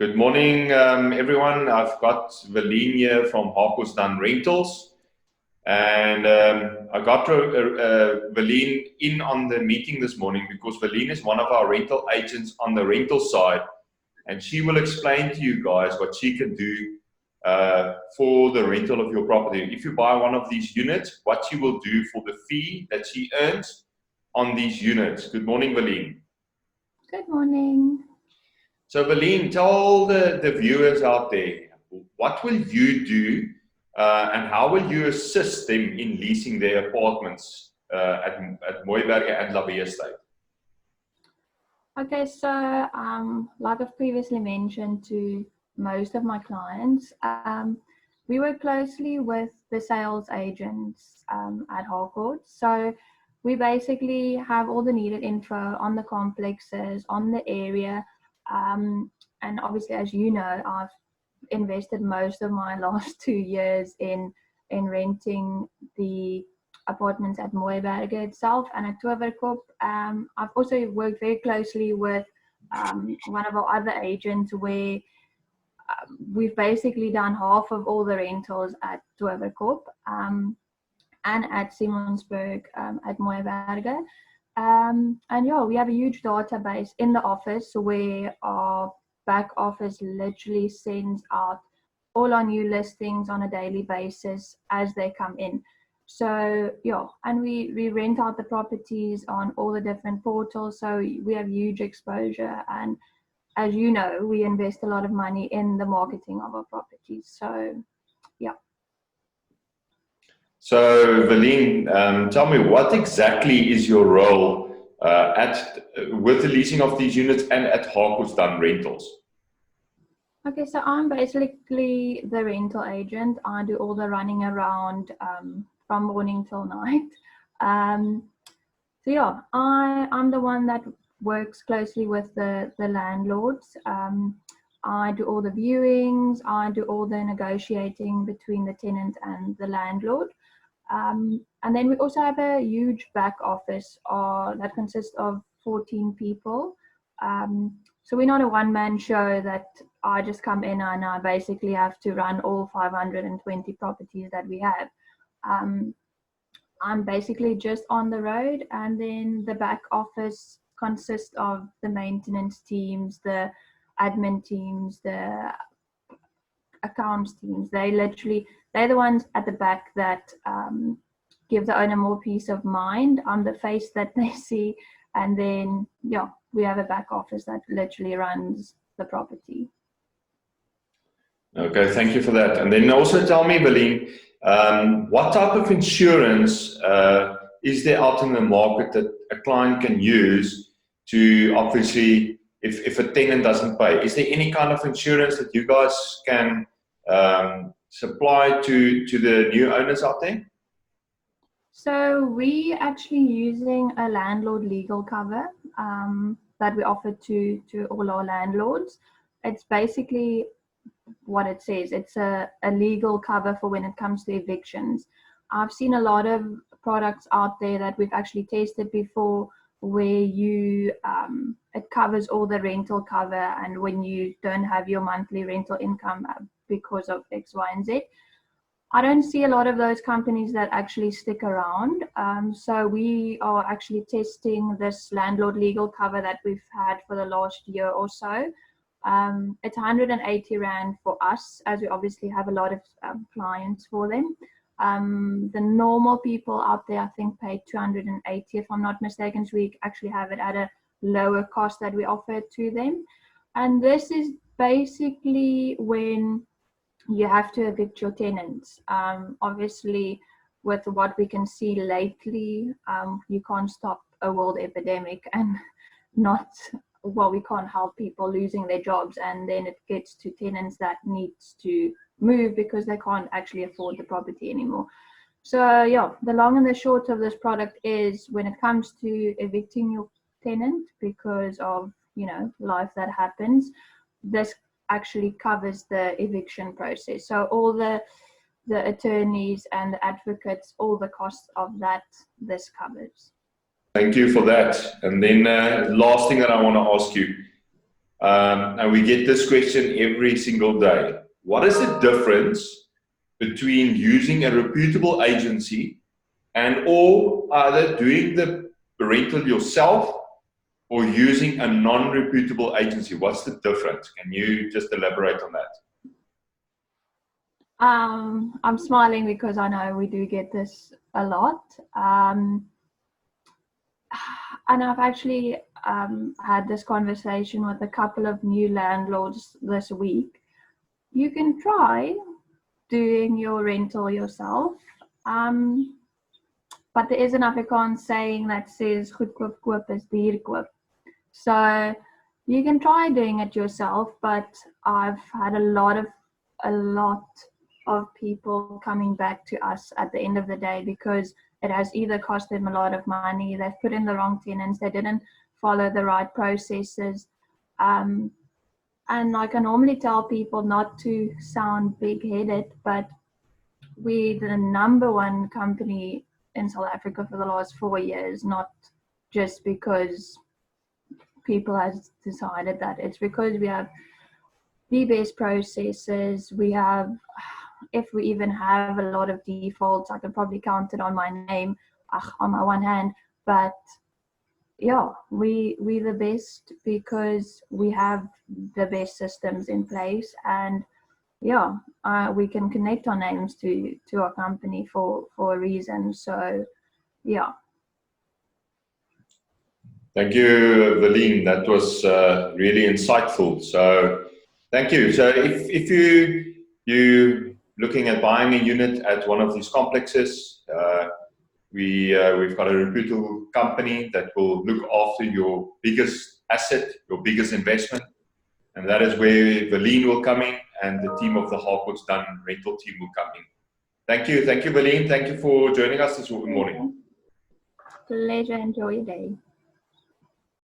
Good morning, everyone. I've got Willene here from Harcourts Dunn Rentals, and I got Willene in on the meeting this morning because Willene is one of our rental agents on the rental side, and she will explain to you guys what she can do for the rental of your property. If you buy one of these units, what she will do for the fee that she earns on these units. Good morning, Willene. Good morning. So, Willene, tell the viewers out there, what will you do and how will you assist them in leasing their apartments at Mooiberge and La Vie Estate? Okay, so like I've previously mentioned to most of my clients, we work closely with the sales agents at Harcourts. So we basically have all the needed info on the complexes, on the area. And obviously, as you know, I've invested most of my last 2 years in renting the apartments at Mooiberge itself and at Toverkop. I've also worked very closely with one of our other agents where we've basically done half of all the rentals at Toverkop and at Simonsburg at Mooiberge. And yeah, we have a huge database in the office where our back office literally sends out all our new listings on a daily basis as they come in. So yeah, and we rent out the properties on all the different portals, so we have huge exposure. And as you know, we invest a lot of money in the marketing of our properties. So yeah. So, Willene, tell me, what exactly is your role with the leasing of these units and at Harcourts Dunn Rentals? Okay, so I'm basically the rental agent. I do all the running around from morning till night. So yeah, I'm the one that works closely with the landlords. I do all the viewings, I do all the negotiating between the tenant and the landlord. And then we also have a huge back office that consists of 14 people. So we're not a one-man show that I just come in and I basically have to run all 520 properties that we have. I'm basically just on the road, and then the back office consists of the maintenance teams, the admin teams, the accounts teams. They're the ones at the back that give the owner more peace of mind. I'm the face that they see, and then yeah, we have a back office that literally runs the property. Okay, thank you for that. And then also tell me, Willene, what type of insurance is there out in the market that a client can use to, obviously, if a tenant doesn't pay? Is there any kind of insurance that you guys can supply to the new owners out there? So we actually using a landlord legal cover that we offer to all our landlords. It's basically what it says. It's a legal cover for when it comes to evictions. I've seen a lot of products out there that we've actually tested before where it covers all the rental cover, and when you don't have your monthly rental income because of X, Y, and Z. I don't see a lot of those companies that actually stick around. So we are actually testing this landlord legal cover that we've had for the last year or so. It's 180 Rand for us, as we obviously have a lot of clients for them. The normal people out there, I think, pay 280 if I'm not mistaken. So we actually have it at a lower cost that we offer to them. And this is basically when you have to evict your tenants. Obviously, with what we can see lately, you can't stop a world epidemic and we can't help people losing their jobs, and then it gets to tenants that needs to move because they can't actually afford the property anymore. So yeah, the long and the short of this product is when it comes to evicting your tenant because of, life that happens, this actually covers the eviction process. So all the attorneys and the advocates, all the costs of that, this covers. Thank you for that. And then last thing that I want to ask you, and we get this question every single day. What is the difference between using a reputable agency and or either doing the rental yourself or using a non-reputable agency? What's the difference? Can you just elaborate on that? I'm smiling because I know we do get this a lot. And I've actually had this conversation with a couple of new landlords this week. You can try doing your rental yourself, but there is an Afrikaans saying that says goedkoop koop is duur koop. So you can try doing it yourself, but I've had a lot of people coming back to us at the end of the day because it has either cost them a lot of money, they've put in the wrong tenants, they didn't follow the right processes. And like I normally tell people not to sound big-headed, but we're the #1 company in South Africa for the last 4 years, not just because people have decided that. It's because we have the best processes. We have, if we even have a lot of defaults, I can probably count it on my name, on my one hand, but yeah, we're the best because we have the best systems in place, and yeah, we can connect our names to our company for a reason. So yeah. Thank you, Willene. That was really insightful. So thank you. So if you looking at buying a unit at one of these complexes, we've got a reputable company that will look after your biggest asset, your biggest investment, and that is where Willene will come in, and the team of the Harcourts Dunn rental team will come in. Thank you, Willene. Thank you for joining us this morning. Pleasure. Enjoy your day.